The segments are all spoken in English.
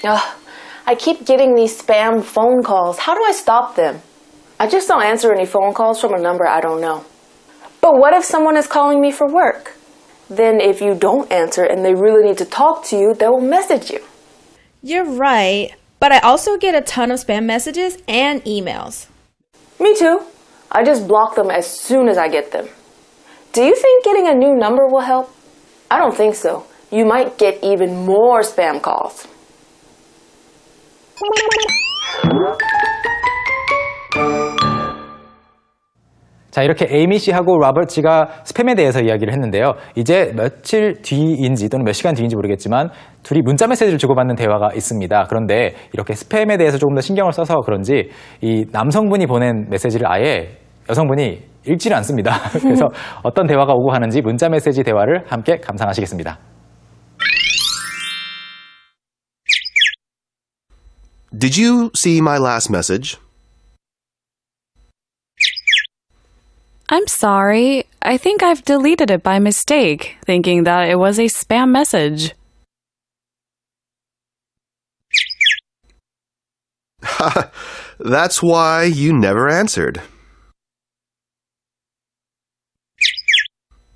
Ugh, I keep getting these spam phone calls. How do I stop them? I just don't answer any phone calls from a number I don't know. But what if someone is calling me for work? Then if you don't answer and they really need to talk to you, they will message you. You're right, but I also get a ton of spam messages and emails. Me too. I just block them as soon as I get them. Do you think getting a new number will help? I don't think so. You might get even more spam calls. 자, 이렇게 에이미 씨하고 로버트 씨가 스팸에 대해서 이야기를 했는데요. 이제 며칠 뒤인지 또는 몇 시간 뒤인지 모르겠지만 둘이 문자 메시지를 주고받는 대화가 있습니다. 그런데 이렇게 스팸에 대해서 조금 더 신경을 써서 그런지 이 남성분이 보낸 메시지를 아예 여성분이 읽지를 않습니다. 그래서 어떤 대화가 오고 가는지 문자 메시지 대화를 함께 감상하시겠습니다. Did you see my last message? I'm sorry. I think I've deleted it by mistake, thinking that it was a spam message. That's why you never answered.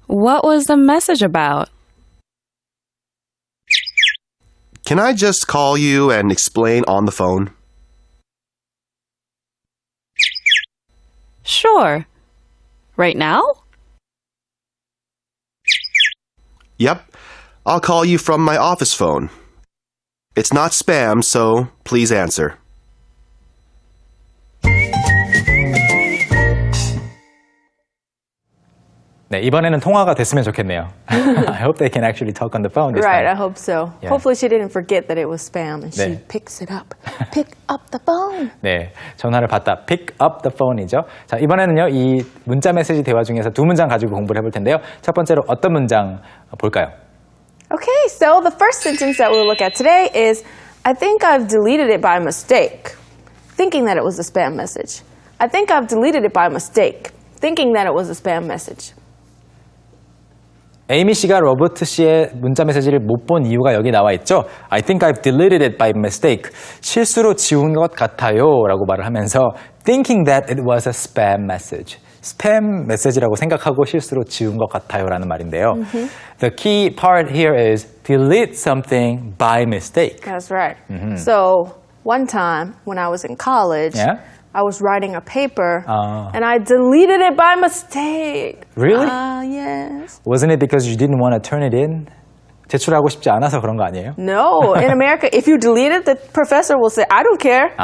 What was the message about? Can I just call you and explain on the phone? Sure. Right now? Yep. I'll call you from my office phone. It's not spam, so please answer. 네, 이번에는 통화가 됐으면 좋겠네요. I hope they can actually talk on the phone this Right, I time. hope so. Yeah. Hopefully she didn't forget that it was spam and she 네. picks it up. Pick up the phone. 네, 전화를 받다. Pick up the phone이죠. 자, 이번에는요, 이 문자 메시지 대화 중에서 두 문장 가지고 공부를 해볼 텐데요. 첫 번째로 어떤 문장 볼까요? Okay, so the first sentence that we'll look at today is, I think I've deleted it by mistake, thinking that it was a spam message. I think I've deleted it by mistake, thinking that it was a spam message. 에이미 씨가 로버트 씨의 문자 메시지를 못 본 이유가 여기 나와 있죠. I think I've deleted it by mistake. 실수로 지운 것 같아요 라고 말을 하면서 thinking that it was a spam message. 스팸 메시지라고 생각하고 실수로 지운 것 같아요 라는 말인데요. The key part here is delete something by mistake. That's right. So one time when I was in college, Yeah? I was writing a paper and I deleted it by mistake. Really? Yes. Wasn't it because you didn't want to turn it in? 제출하고 싶지 않아서 그런 거 아니에요? No, in America, if you delete it, the professor will say, I don't care.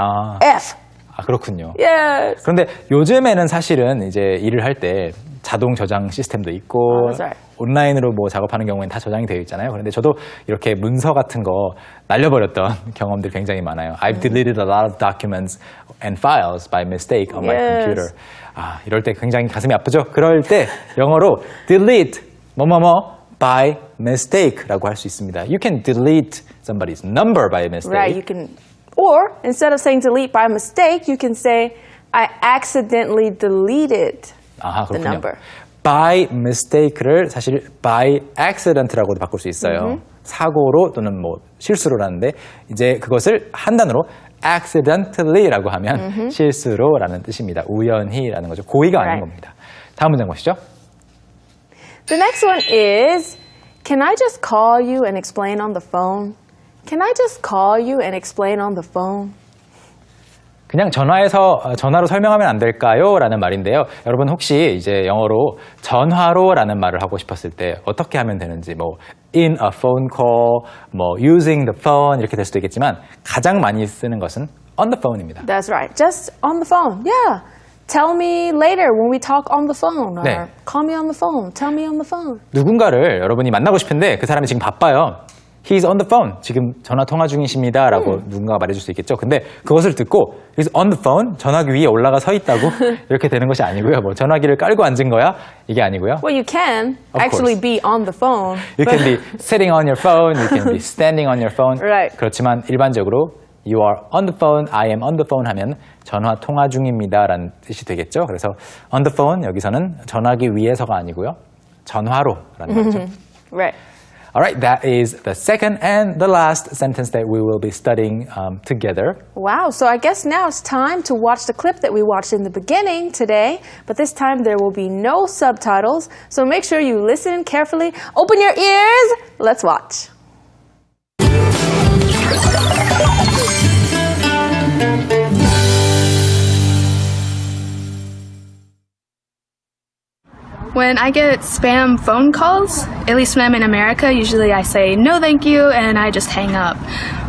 F. 아, 그렇군요. Yes. 그런데 요즘에는 사실은 이제 일을 할 때 자동 저장 시스템도 있고 that's right. 온라인으로 뭐 작업하는 경우에는 다 저장이 되어 있잖아요. 그런데 저도 이렇게 문서 같은 거 날려버렸던 경험들이 굉장히 많아요. I've deleted a lot of documents and files by mistake on my Yes. computer. 아, 이럴 때 굉장히 가슴이 아프죠? 그럴 때 영어로 delete 뭐뭐뭐 by mistake라고 할 수 있습니다. You can delete somebody's number by mistake. Right, you can, or instead of saying delete by mistake, you can say, I accidentally deleted 아하, the 그렇군요. number. by mistake를 사실 by accident라고도 바꿀 수 있어요. 사고로 또는 뭐 실수로라는데 이제 그것을 한 단어로 accidentally라고 하면 실수로라는 뜻입니다. 우연히라는 거죠. 고의가 아닌 Right. 겁니다. 다음 문장 보시죠. The next one is, can I just call you and explain on the phone? Can I just call you and explain on the phone? 그냥 전화로 설명하면 안 될까요? 라는 말인데요. 여러분 혹시 이제 영어로 전화로라는 말을 하고 싶었을 때 어떻게 하면 되는지 뭐 in a phone call, 뭐 using the phone 이렇게 될 수도 있겠지만 가장 많이 쓰는 것은 on the phone입니다. That's right, just on the phone. Yeah. Tell me later when we talk on the phone. Or 네. call me on the phone. Tell me on the phone. 누군가를 여러분이 만나고 싶은데 그 사람이 지금 바빠요. He's on the phone. 지금 전화 통화 중이십니다. 라고 누군가가 말해줄 수 있겠죠. 근데 그것을 듣고 He's on the phone. 전화기 위에 올라가 서 있다고 이렇게 되는 것이 아니고요. 뭐 전화기를 깔고 앉은 거야? 이게 아니고요. Well, you can Of actually course. be on the phone. You can be sitting on your phone. You can be standing on your phone. Right. 그렇지만 일반적으로 You are on the phone. I am on the phone 하면 전화 통화 중입니다. 라는 뜻이 되겠죠. 그래서 on the phone 여기서는 전화기 위에서가 아니고요. 전화로 라는 말이죠. Right. All right, that is the second and the last sentence that we will be studying together. Wow, so I guess now it's time to watch the clip that we watched in the beginning today, but this time there will be no subtitles, so make sure you listen carefully. Open your ears, let's watch. When I get spam phone calls, at least when I'm in America, usually I say no thank you and I just hang up.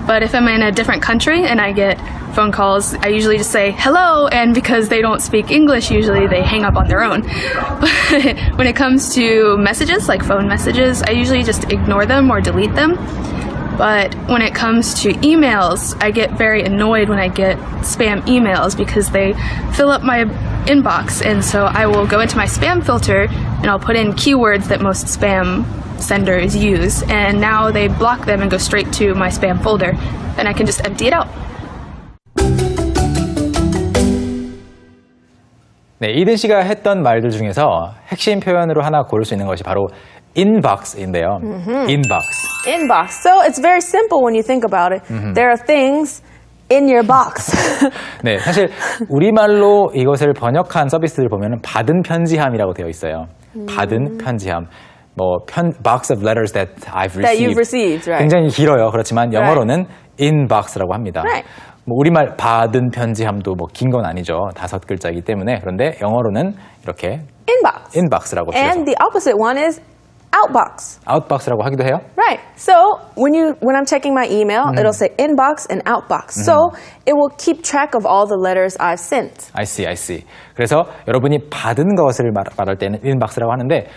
But if I'm in a different country and I get phone calls, I usually just say hello, and because they don't speak English, usually they hang up on their own. But when it comes to messages, like phone messages, I usually just ignore them or delete them. But when it comes to emails, I get very annoyed when I get spam emails because they fill up my inbox, and so I will go into my spam filter and I'll put in keywords that most spam senders use, and now they block them and go straight to my spam folder, and I can just empty it out. 네, 이든 씨가 했던 말들 중에서 핵심 표현으로 하나 고를 수 있는 것이 바로 inbox인데요. inbox. Inbox. So it's very simple when you think about it. There are things in your box. 네, 사실 우리말로 이것을 번역한 서비스를 보면 받은 편지함이라고 되어 있어요. 받은 편지함. 뭐 box of letters that I've received. That you've received, right. 굉장히 길어요. 그렇지만 영어로는 inbox라고 합니다. Right. 뭐 우리말 받은 편지함도 뭐 긴 건 아니죠. 5글자이기 때문에. 그런데 영어로는 이렇게 Inbox. inbox라고 And 줄여서 the opposite one is outbox. outbox라고 하기도 해요. Right. So when I'm checking my email, it'll say inbox and outbox. So it will keep track of all the letters I've sent. I see. 그래서 여러분이 받은 것을 말할 때는 inbox라고 하는데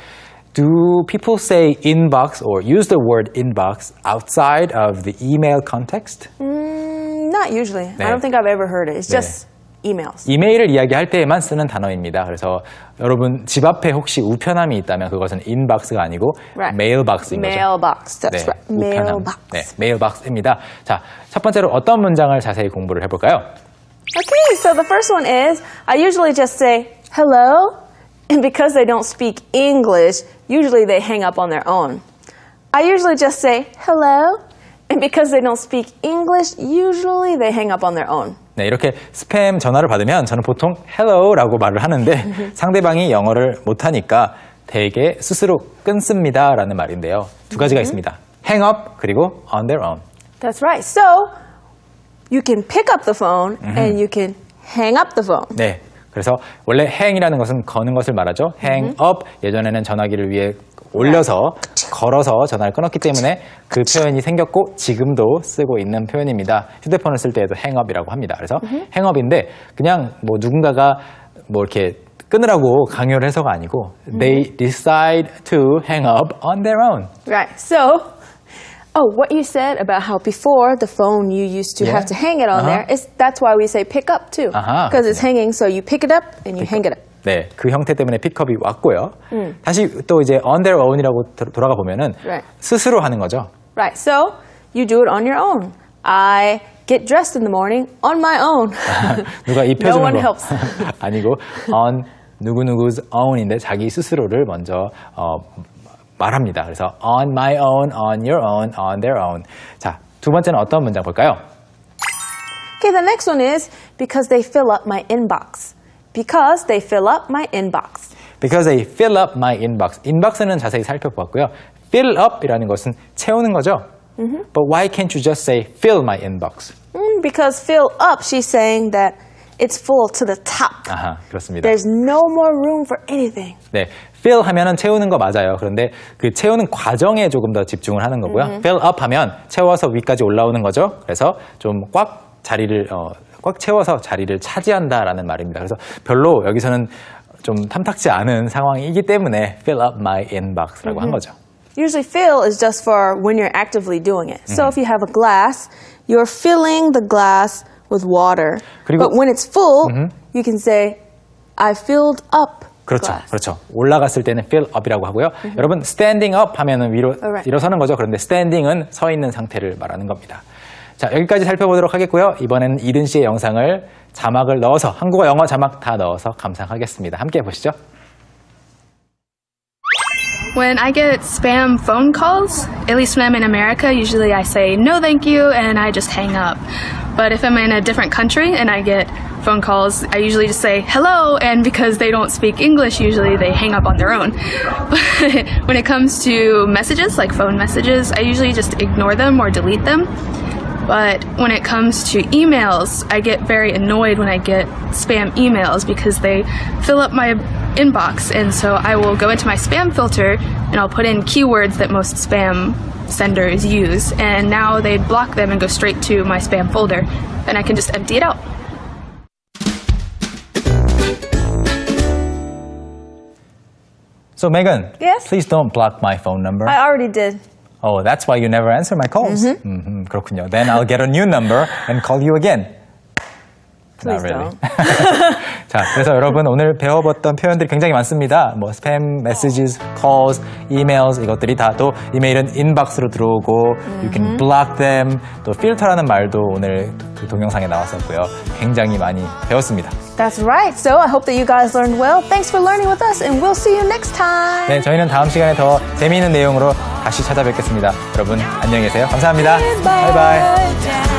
do people say inbox or use the word inbox outside of the email context? Not usually. 네. I don't think I've ever heard it. It's 네. just emails. 이메일을 이야기할 때에만 쓰는 단어입니다. 그래서 여러분 집 앞에 혹시 우편함이 있다면 그것은 인박스가 아니고 Right. 메일박스인 거죠. Mailbox. That's right. 우편함. Mailbox. 네, 메일박스입니다. 자, 첫 번째로 어떤 문장을 자세히 공부를 해볼까요? Okay, so the first one is I usually just say hello, and because they don't speak English, usually they hang up on their own. I usually just say hello, and because they don't speak English, usually they hang up on their own. 네, 이렇게 스팸 전화를 받으면 저는 보통 hello라고 말을 하는데 상대방이 영어를 못하니까 대개 스스로 끊습니다라는 말인데요. 두 가지가 있습니다. hang up 그리고 on their own. That's right. So you can pick up the phone and you can hang up the phone. 네, 그래서 원래 hang이라는 것은 거는 것을 말하죠. hang up 예전에는 전화기를 위에 올려서 걸어서 전화를 끊었기 때문에 그 표현이 생겼고 지금도 쓰고 있는 표현입니다. 휴대폰을 쓸 때에도 hang up이라고 합니다. 그래서 hang up인데 그냥 뭐 누군가가 뭐 이렇게 끊으라고 강요를 해서가 아니고 they decide to hang up on their own. Right. So, what you said about how before the phone you used to Yeah. have to hang it on there, that's why we say pick up too. Because it's hanging, so you pick it up and you hang it up. 네, 그 형태 때문에 픽업이 왔고요. 다시 또 이제 on their own이라고 돌아가 보면은 Right. 스스로 하는 거죠. Right. So you do it on your own. I get dressed in the morning on my own. 누가 입혀주는 No one 거 helps. 아니고 on 누구누구's own인데 자기 스스로를 먼저 말합니다. 그래서 on my own, on your own, on their own. 자, 두 번째는 어떤 문장 볼까요? Okay, the next one is because they fill up my inbox. Because they fill up my inbox. Because they fill up my inbox. inbox는 자세히 살펴보았고요. fill up이라는 것은 채우는 거죠. But why can't you just say fill my inbox? Because fill up, she's saying that it's full to the top. 아하, 그렇습니다. There's no more room for anything. 네, fill 하면은 채우는 거 맞아요. 그런데 그 채우는 과정에 조금 더 집중을 하는 거고요. fill up 하면 채워서 위까지 올라오는 거죠. 그래서 좀 꽉 채워서 자리를 차지한다라는 말입니다. 그래서 별로 여기서는 좀 탐탁지 않은 상황이기 때문에 fill up my inbox라고 한 거죠. Usually fill is just for when you're actively doing it. So if you have a glass, you're filling the glass with water. 그리고- But when it's full, you can say, I filled up 그렇죠. glass. 그렇죠. 올라갔을 때는 fill up이라고 하고요. 여러분 standing up 하면은 위로 Alright. 일어서는 거죠. 그런데 standing은 서 있는 상태를 말하는 겁니다. 자, 여기까지 살펴보도록 하겠고요. 이번에는 이든 씨의 영상을 자막을 넣어서 한국어, 영어 자막 다 넣어서 감상하겠습니다. 함께 보시죠. When I get spam phone calls, at least when I'm in America, usually I say no thank you and I just hang up. But if I'm in a different country and I get phone calls, I usually just say hello, and because they don't speak English, usually they hang up on their own. But when it comes to messages, like phone messages, I usually just ignore them or delete them. But when it comes to emails, I get very annoyed when I get spam emails because they fill up my inbox. And so I will go into my spam filter and I'll put in keywords that most spam senders use. And now they block them and go straight to my spam folder. And I can just empty it out. So Megan, Yes? please don't block my phone number. I already did. Oh, that's why you never answer my calls. 그렇군요. Then I'll get a new number and call you again. Please Not really. don't. 자, 그래서 여러분 오늘 배워봤던 표현들이 굉장히 많습니다. 뭐 스팸, messages, calls, emails 이것들이 다 또 이메일은 인박스로 들어오고 you can block them. 또 필터라는 말도 오늘 그 동영상에 나왔었고요. 굉장히 많이 배웠습니다. That's right. So I hope that you guys learned well. Thanks for learning with us, and we'll see you next time. 네, 저희는 다음 시간에 더 재미있는 내용으로 다시 찾아뵙겠습니다. 여러분 안녕히 계세요. 감사합니다. 바이바이.